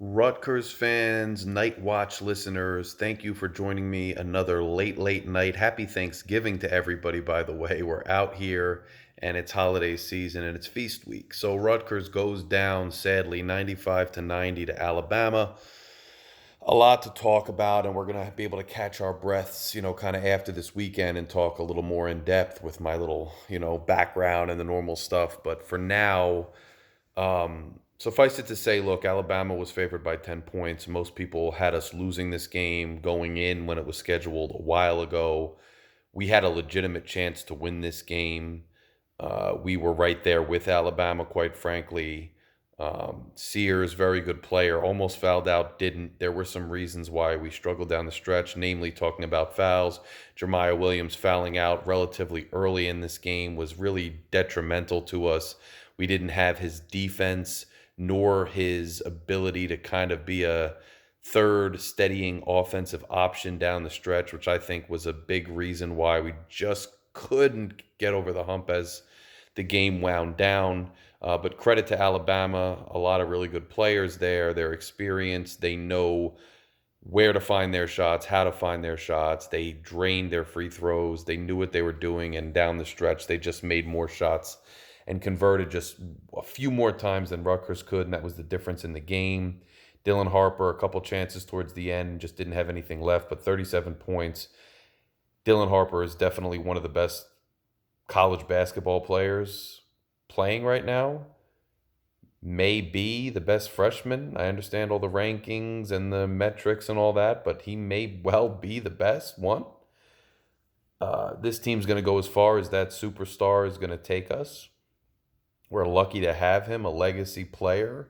Rutgers fans, Night Watch listeners, thank you for joining me another late night. Happy Thanksgiving to everybody, by the way. We're out here and it's holiday season and it's feast week. So Rutgers goes down, sadly, 95 to 90 to Alabama. A lot to talk about, and we're going to be able to catch our breaths, kind of after this weekend and talk a little more in depth with my little, background and the normal stuff. But for now, suffice it to say, look, Alabama was favored by 10 points. Most people had us losing this game going in when it was scheduled a while ago. We had a legitimate chance to win this game. We were right there with Alabama, quite frankly. Sears, very good player, almost fouled out, didn't. There were some reasons why we struggled down the stretch, namely talking about fouls. Jeremiah Williams fouling out relatively early in this game was really detrimental to us. We didn't have his defense nor his ability to kind of be a third steadying offensive option down the stretch, which I think was a big reason why we just couldn't get over the hump as the game wound down. But credit to Alabama, a lot of really good players there. They're experienced. They know where to find their shots, how to find their shots. They drained their free throws. They knew what they were doing. And down the stretch, they just made more shots and converted just a few more times than Rutgers could. And that was the difference in the game. Dylan Harper, a couple chances towards the end, just didn't have anything left, but 37 points. Dylan Harper is definitely one of the best college basketball players playing right now. May be the best freshman. I understand all the rankings and the metrics and all that, but he may well be the best one. This team's going to go as far as that superstar is going to take us. We're lucky to have him, a legacy player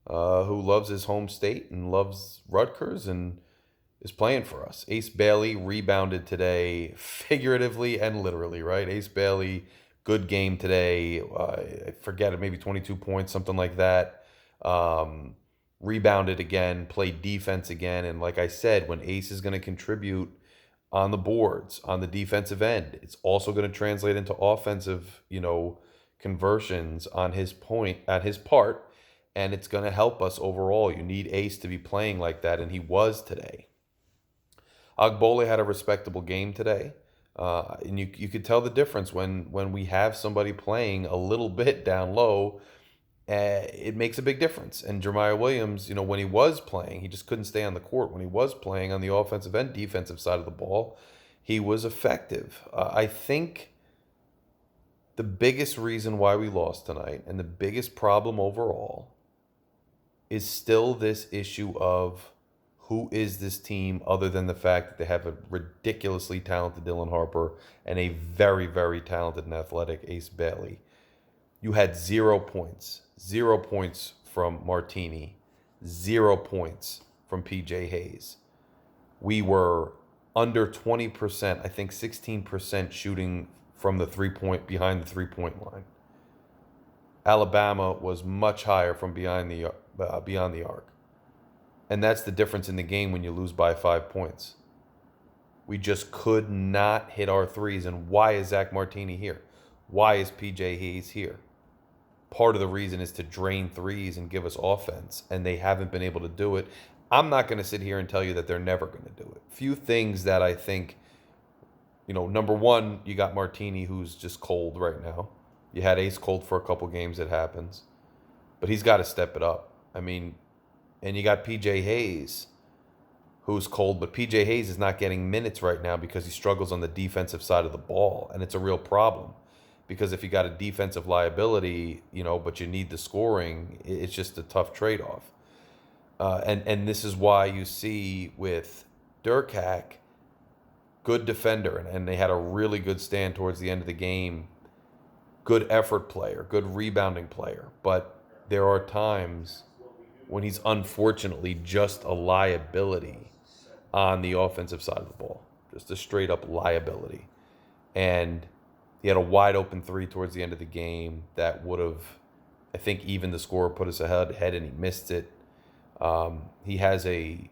who loves his home state and loves Rutgers and is playing for us. Ace Bailey rebounded today, figuratively and literally, right? Ace Bailey, good game today. I forget it, maybe 22 points, something like that. Rebounded again, played defense again. And like I said, when Ace is going to contribute on the boards, on the defensive end, it's also going to translate into offensive, conversions on his point, at his part. And it's going to help us overall. You need Ace to be playing like that, and he was today. Agbole had a respectable game today. And you could tell the difference when we have somebody playing a little bit down low. It makes a big difference. And Jeremiah Williams, when he was playing, he just couldn't stay on the court. When he was playing on the offensive and defensive side of the ball, he was effective. I think the biggest reason why we lost tonight and the biggest problem overall is still this issue of who is this team other than the fact that they have a ridiculously talented Dylan Harper and a very, very talented and athletic Ace Bailey. You had 0 points. 0 points from Martini. 0 points from PJ Hayes. We were under 20%, I think 16% shooting from the behind the 3-point line. Alabama was much higher from beyond the arc. And that's the difference in the game when you lose by 5 points. We just could not hit our threes. And why is Zach Martini here? Why is PJ Hayes here? Part of the reason is to drain threes and give us offense, and they haven't been able to do it. I'm not going to sit here and tell you that they're never going to do it. Few things that I think, number one, you got Martini, who's just cold right now. You had Ace cold for a couple games, it happens. But he's got to step it up. And you got PJ Hayes, who's cold, but PJ Hayes is not getting minutes right now because he struggles on the defensive side of the ball, and it's a real problem. Because if you got a defensive liability, but you need the scoring, it's just a tough trade-off. And this is why you see with Durkak, good defender, and they had a really good stand towards the end of the game. Good effort player, good rebounding player. But there are times when he's unfortunately just a liability on the offensive side of the ball. Just a straight-up liability. And he had a wide-open three towards the end of the game that would have, I think, even the score, put us ahead, and he missed it. He has a,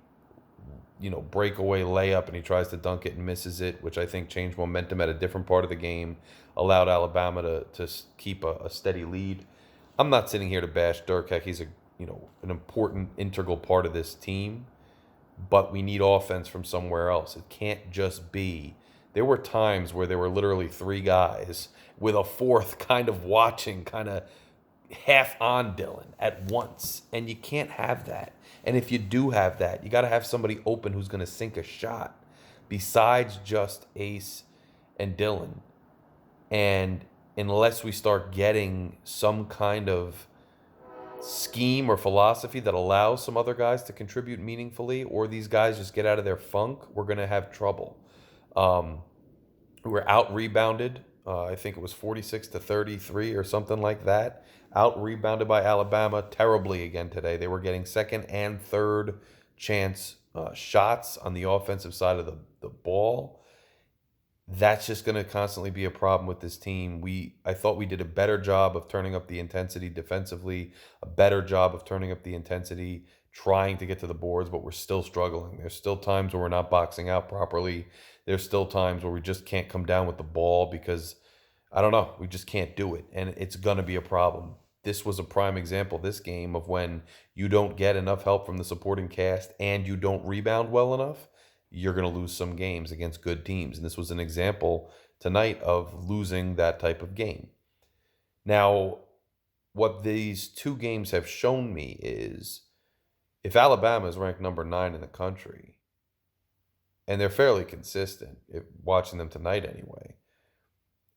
breakaway layup, and he tries to dunk it and misses it, which I think changed momentum at a different part of the game, allowed Alabama to keep a steady lead. I'm not sitting here to bash Durkak. He's a an important integral part of this team, but we need offense from somewhere else. It can't just be. There were times where there were literally three guys with a fourth kind of watching, kind of half on Dylan at once. And you can't have that. And if you do have that, you got to have somebody open who's going to sink a shot besides just Ace and Dylan. And unless we start getting some kind of scheme or philosophy that allows some other guys to contribute meaningfully, or these guys just get out of their funk, we're going to have trouble. We're out rebounded. I think it was 46-33 or something like that. Out rebounded by Alabama terribly again today. They were getting second and third chance shots on the offensive side of the ball. That's just going to constantly be a problem with this team. I thought we did a better job of turning up the intensity defensively, a better job of turning up the intensity, trying to get to the boards, but we're still struggling. There's still times where we're not boxing out properly. There's still times where we just can't come down with the ball because, I don't know, we just can't do it. And it's going to be a problem. This was a prime example, this game, of when you don't get enough help from the supporting cast and you don't rebound well enough, you're going to lose some games against good teams. And this was an example tonight of losing that type of game. Now, what these two games have shown me is if Alabama is ranked number 9 in the country, and they're fairly consistent, watching them tonight anyway,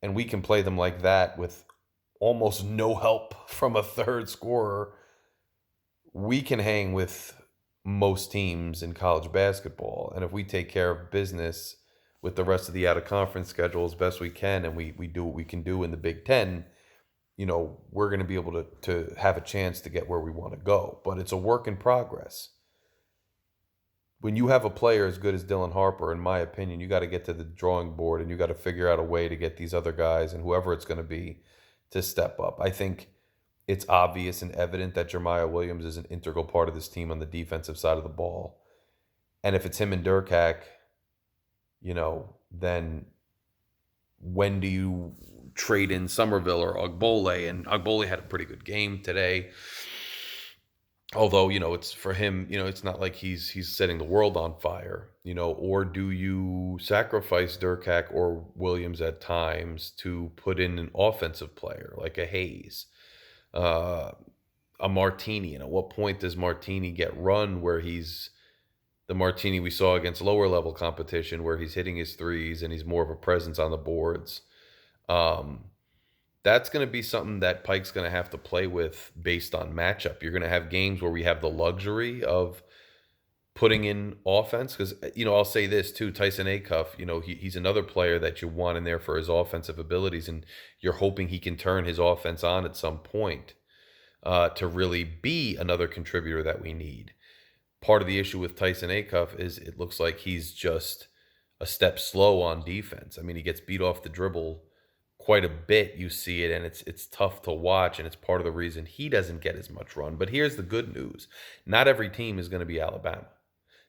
and we can play them like that with almost no help from a third scorer, we can hang with most teams in college basketball. And if we take care of business with the rest of the out-of-conference schedule as best we can, and we do what we can do in the Big Ten, we're going to be able to have a chance to get where we want to go. But it's a work in progress. When you have a player as good as Dylan Harper, in my opinion, you got to get to the drawing board and you got to figure out a way to get these other guys and whoever it's going to be to step up. I think it's obvious and evident that Jeremiah Williams is an integral part of this team on the defensive side of the ball. And if it's him and Durkak, then when do you trade in Somerville or Ogbole? And Ogbole had a pretty good game today. Although, it's for him, it's not like he's setting the world on fire, or do you sacrifice Durkak or Williams at times to put in an offensive player like a Hayes, a Martini? And at what point does Martini get run where he's the Martini we saw against lower level competition, where he's hitting his threes and he's more of a presence on the boards? That's going to be something that Pike's going to have to play with based on matchup. You're going to have games where we have the luxury of putting in offense because, I'll say this too, Tyson Acuff, he's another player that you want in there for his offensive abilities, and you're hoping he can turn his offense on at some point to really be another contributor that we need. Part of the issue with Tyson Acuff is it looks like he's just a step slow on defense. I mean, he gets beat off the dribble quite a bit. You see it, and it's tough to watch, and it's part of the reason he doesn't get as much run. But here's the good news. Not every team is going to be Alabama.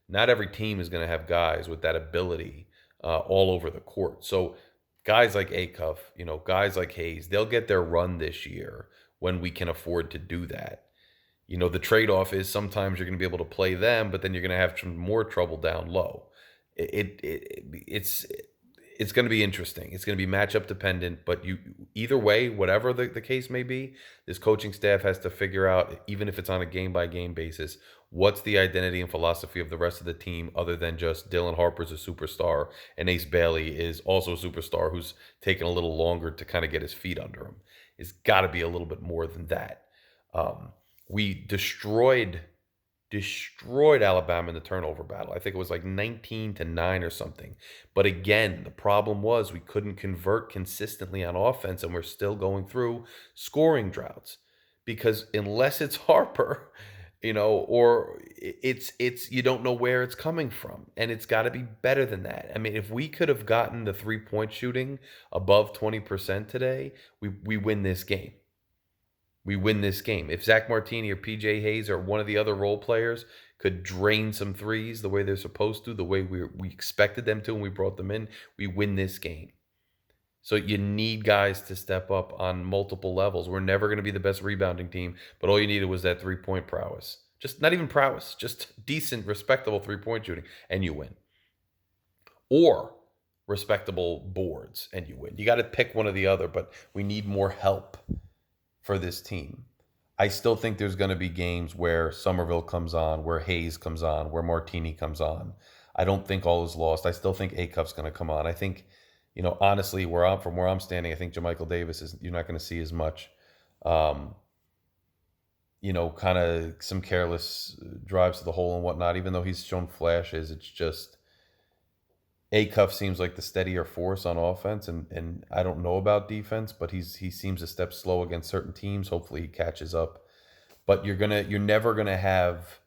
Not every team is going to have guys with that ability all over the court. So guys like Acuff, guys like Hayes, they'll get their run this year when we can afford to do that. The trade-off is sometimes you're going to be able to play them, but then you're going to have some more trouble down low. It's going to be interesting. It's going to be matchup dependent, but either way, whatever the case may be, this coaching staff has to figure out, even if it's on a game-by-game basis, what's the identity and philosophy of the rest of the team other than just Dylan Harper's a superstar and Ace Bailey is also a superstar who's taken a little longer to kind of get his feet under him. It's got to be a little bit more than that. We destroyed Alabama in the turnover battle. I think it was like 19-9 or something. But again, the problem was we couldn't convert consistently on offense, and we're still going through scoring droughts because unless it's Harper, or it's you don't know where it's coming from, and it's got to be better than that. I mean, if we could have gotten the 3-point shooting above 20% today, we win this game. We win this game. If Zach Martini or PJ Hayes or one of the other role players could drain some threes the way they're supposed to, the way we expected them to when we brought them in, we win this game. So you need guys to step up on multiple levels. We're never going to be the best rebounding team, but all you needed was that 3-point prowess. Just not even prowess, just decent, respectable 3-point shooting, and you win. Or respectable boards, and you win. You got to pick one or the other, but we need more help for this team. I still think there's going to be games where Somerville comes on, where Hayes comes on, where Martini comes on. I don't think all is lost. I still think A-Cup's going to come on. I think, honestly, from where I'm standing, I think JaMychal Davis is you're not going to see as much. Um, kind of some careless drives to the hole and whatnot. Even though he's shown flashes, it's just A-Cup seems like the steadier force on offense, and I don't know about defense, but he seems a step slow against certain teams. Hopefully, he catches up. But you're never gonna have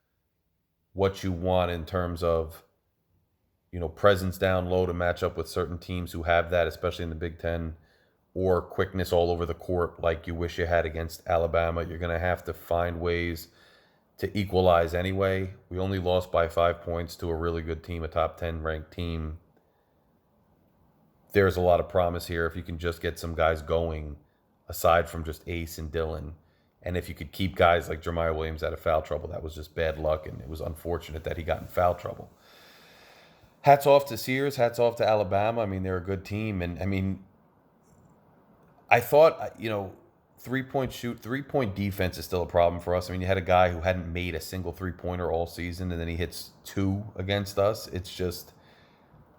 what you want in terms of presence down low to match up with certain teams who have that, especially in the Big Ten, or quickness all over the court like you wish you had against Alabama. You're gonna have to find ways to equalize anyway. We only lost by 5 points to a really good team, a top 10 ranked team. There's a lot of promise here if you can just get some guys going aside from just Ace and Dylan. And if you could keep guys like Jeremiah Williams out of foul trouble, that was just bad luck, and it was unfortunate that he got in foul trouble. Hats off to Sears, hats off to Alabama. I mean, they're a good team. And I mean, I thought, 3-point defense is still a problem for us. I mean, you had a guy who hadn't made a single 3-pointer all season, and then he hits 2 against us. It's just,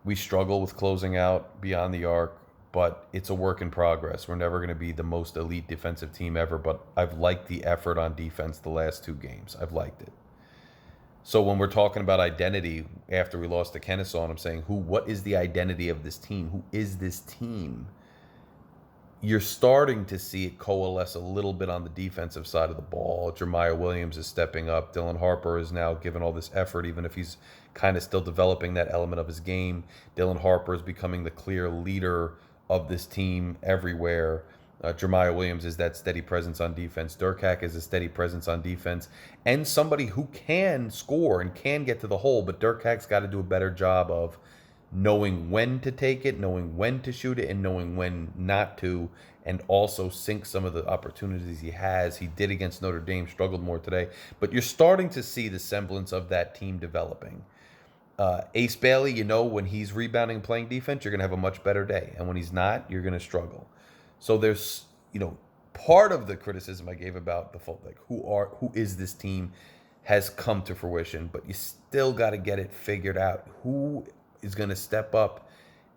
we struggle with closing out beyond the arc, but it's a work in progress. We're never going to be the most elite defensive team ever, but I've liked the effort on defense the last 2 games. I've liked it. So when we're talking about identity after we lost to Kennesaw, and I'm saying, what is the identity of this team? Who is this team? You're starting to see it coalesce a little bit on the defensive side of the ball. Jeremiah Williams is stepping up. Dylan Harper is now given all this effort, even if he's kind of still developing that element of his game. Dylan Harper is becoming the clear leader of this team everywhere. Jeremiah Williams is that steady presence on defense. Durkak is a steady presence on defense and somebody who can score and can get to the hole, but Durkak's got to do a better job of knowing when to take it, knowing when to shoot it, and knowing when not to, and also sink some of the opportunities he has. He did against Notre Dame, struggled more today, but you're starting to see the semblance of that team developing. Ace Bailey, when he's rebounding and playing defense, you're going to have a much better day, and when he's not, you're going to struggle. So there's, part of the criticism I gave about the who is this team has come to fruition, but you still got to get it figured out. Who is going to step up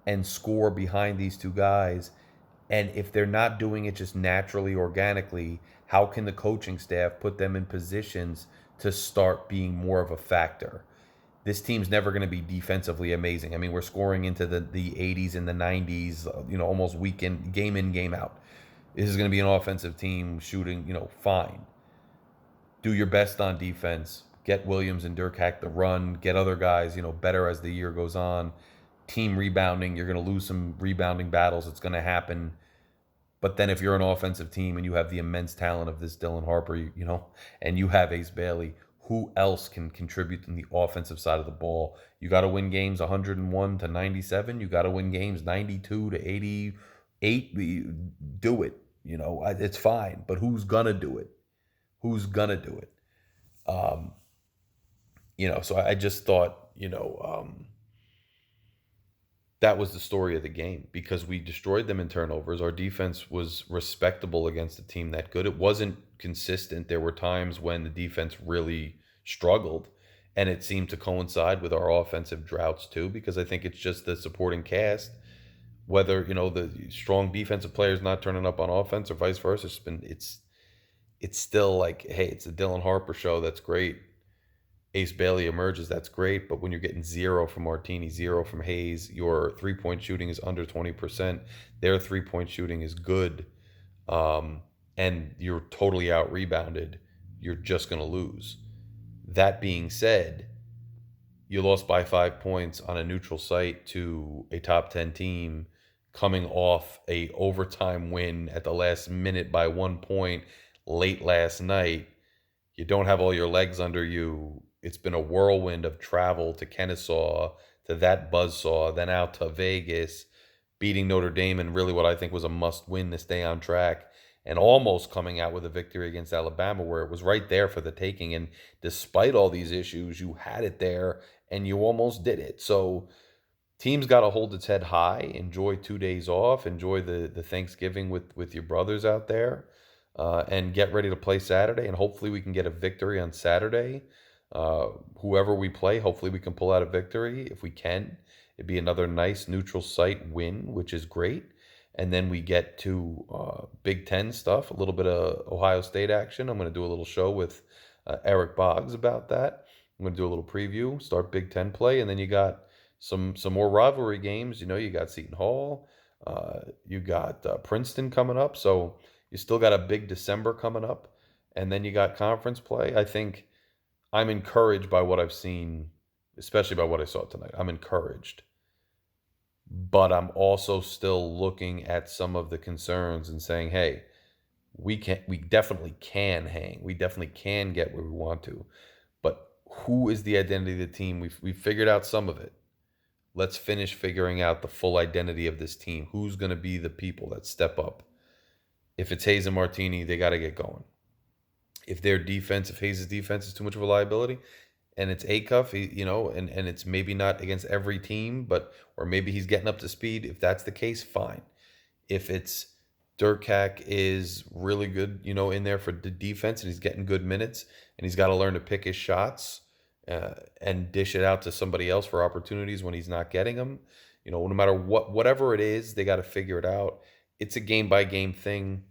and score behind these 2 guys? And if they're not doing it just naturally, organically, how can the coaching staff put them in positions to start being more of a factor? This team's never going to be defensively amazing. I mean, we're scoring into the 80s and the 90s, almost game in, game out. This is going to be an offensive team shooting, fine. Do your best on defense. Get Williams and Durkak the run. Get other guys, better as the year goes on. Team rebounding, you're going to lose some rebounding battles. It's going to happen. But then if you're an offensive team and you have the immense talent of this Dylan Harper, and you have Ace Bailey, who else can contribute in the offensive side of the ball? You got to win games 101 to 97. You got to win games 92 to 88. Do it. It's fine. But who's gonna do it? Who's gonna do it? So I just thought, that was the story of the game because we destroyed them in turnovers. Our defense was respectable against a team that good. It wasn't consistent. There were times when the defense really struggled, and it seemed to coincide with our offensive droughts too, because I think it's just the supporting cast, whether, the strong defensive players not turning up on offense or vice versa. It's still like, hey, it's the Dylan Harper show. That's great. Ace Bailey emerges, that's great, but when you're getting 0 from Martini, 0 from Hayes, your 3-point shooting is under 20%, their 3-point shooting is good, and you're totally out-rebounded, you're just going to lose. That being said, you lost by 5 points on a neutral site to a top 10 team coming off a overtime win at the last minute by 1 point late last night. You don't have all your legs under you. It's been a whirlwind of travel to Kennesaw, to that buzzsaw, then out to Vegas. beating Notre Dame and really what I think was a must win to stay on track, and almost coming out with a victory against Alabama where it was right there for the taking. And despite all these issues, you had it there and you almost did it. So team's got to hold its head high, enjoy 2 days off, enjoy the Thanksgiving with your brothers out there, and get ready to play Saturday. And hopefully we can get a victory on Saturday. Uh, Whoever we play, hopefully we can pull out a victory. If we can, it'd be another nice neutral site win, which is great. And then we get to Big Ten stuff, a little bit of Ohio State action. I'm going to do a little show with Eric Boggs about that. I'm going to do a little preview, start Big Ten play, and then you got some more rivalry games. You got Seton Hall, you got Princeton coming up, so you still got a big December coming up, and then you got conference play. I think I'm encouraged by what I've seen, especially by what I saw tonight. I'm encouraged, but I'm also still looking at some of the concerns and saying, hey, we definitely can hang, we definitely can get where we want to, but who is the identity of the team? We've figured out some of it. Let's finish figuring out the full identity of this team. Who's going to be the people that step up? If it's Hayes and Martini, they got to get going. If Hayes' defense is too much of a liability, and it's Acuff, and it's maybe not against every team, or maybe he's getting up to speed. If that's the case, fine. If it's Durkak is really good, in there for the defense, and he's getting good minutes, and he's got to learn to pick his shots and dish it out to somebody else for opportunities when he's not getting them. No matter whatever it is, they got to figure it out. It's a game by game thing.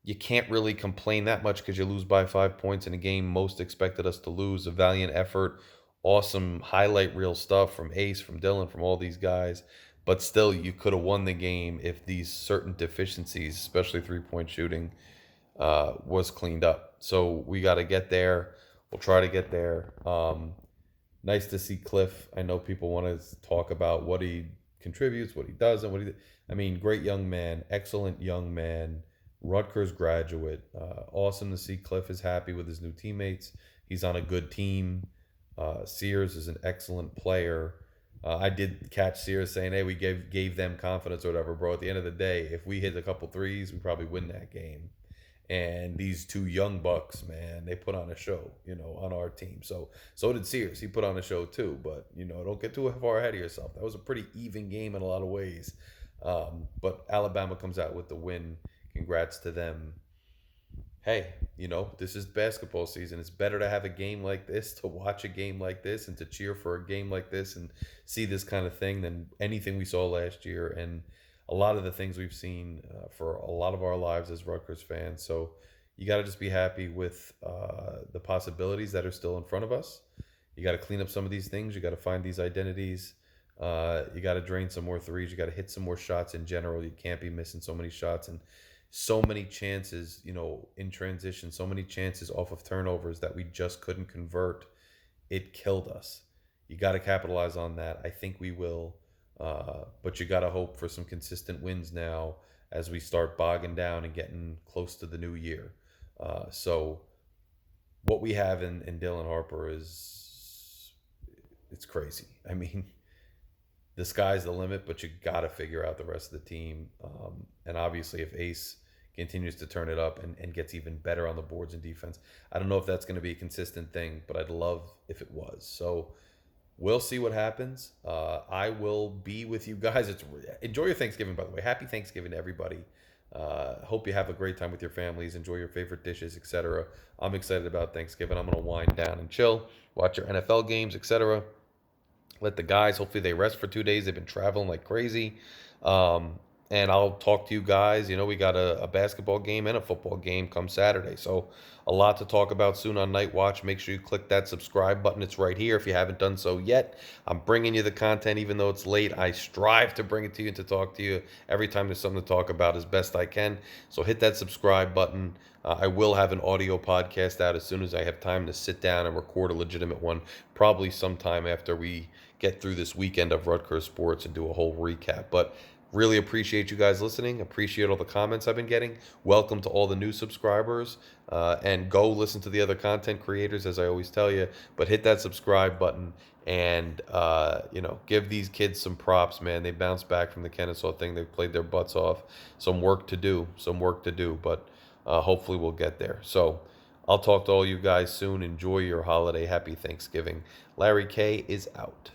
You can't really complain that much because you lose by 5 points in a game most expected us to lose. A valiant effort, awesome highlight reel stuff from Ace, from Dylan, from all these guys. But still, you could have won the game if these certain deficiencies, especially 3-point shooting, was cleaned up. So we got to get there. We'll try to get there. Nice to see Cliff. I know people want to talk about what he contributes, what he doesn't, great young man, excellent young man, Rutgers graduate. Awesome to see Cliff is happy with his new teammates. He's on a good team. Sears is an excellent player. I did catch Sears saying, "Hey, we gave them confidence or whatever, bro." At the end of the day, if we hit a couple threes, we probably win that game. And these two young bucks, man, they put on a show, on our team. So did Sears. He put on a show too. But don't get too far ahead of yourself. That was a pretty even game in a lot of ways. But Alabama comes out with the win. Congrats to them. Hey, this is basketball season. It's better to have a game like this, to watch a game like this, and to cheer for a game like this and see this kind of thing than anything we saw last year and a lot of the things we've seen for a lot of our lives as Rutgers fans. So you got to just be happy with the possibilities that are still in front of us. You got to clean up some of these things. You got to find these identities. You got to drain some more threes. You got to hit some more shots in general. You can't be missing so many shots and so many chances, in transition, so many chances off of turnovers that we just couldn't convert. It killed us. You got to capitalize on that. I think we will. But you got to hope for some consistent wins now as we start bogging down and getting close to the new year. So what we have in Dylan Harper it's crazy. The sky's the limit, but you got to figure out the rest of the team. And obviously if Ace continues to turn it up and gets even better on the boards and defense, I don't know if that's going to be a consistent thing, but I'd love if it was. So we'll see what happens. I will be with you guys. Enjoy your Thanksgiving, by the way. Happy Thanksgiving to everybody. Hope you have a great time with your families. Enjoy your favorite dishes, etc. I'm excited about Thanksgiving. I'm going to wind down and chill, watch your NFL games, etc. Let the guys, hopefully they rest for 2 days. They've been traveling like crazy. And I'll talk to you guys. We got a basketball game and a football game come Saturday. So a lot to talk about soon on Night Watch. Make sure you click that subscribe button. It's right here if you haven't done so yet. I'm bringing you the content even though it's late. I strive to bring it to you and to talk to you every time there's something to talk about as best I can. So hit that subscribe button. I will have an audio podcast out as soon as I have time to sit down and record a legitimate one, probably sometime after we get through this weekend of Rutgers sports and do a whole recap. But Really appreciate you guys listening. Appreciate all the comments I've been getting. Welcome to all the new subscribers. And go listen to the other content creators, as I always tell you. But hit that subscribe button and, give these kids some props, man. They bounced back from the Kennesaw thing. They played their butts off. Some work to do. Some work to do. But hopefully we'll get there. So I'll talk to all you guys soon. Enjoy your holiday. Happy Thanksgiving. Larry K is out.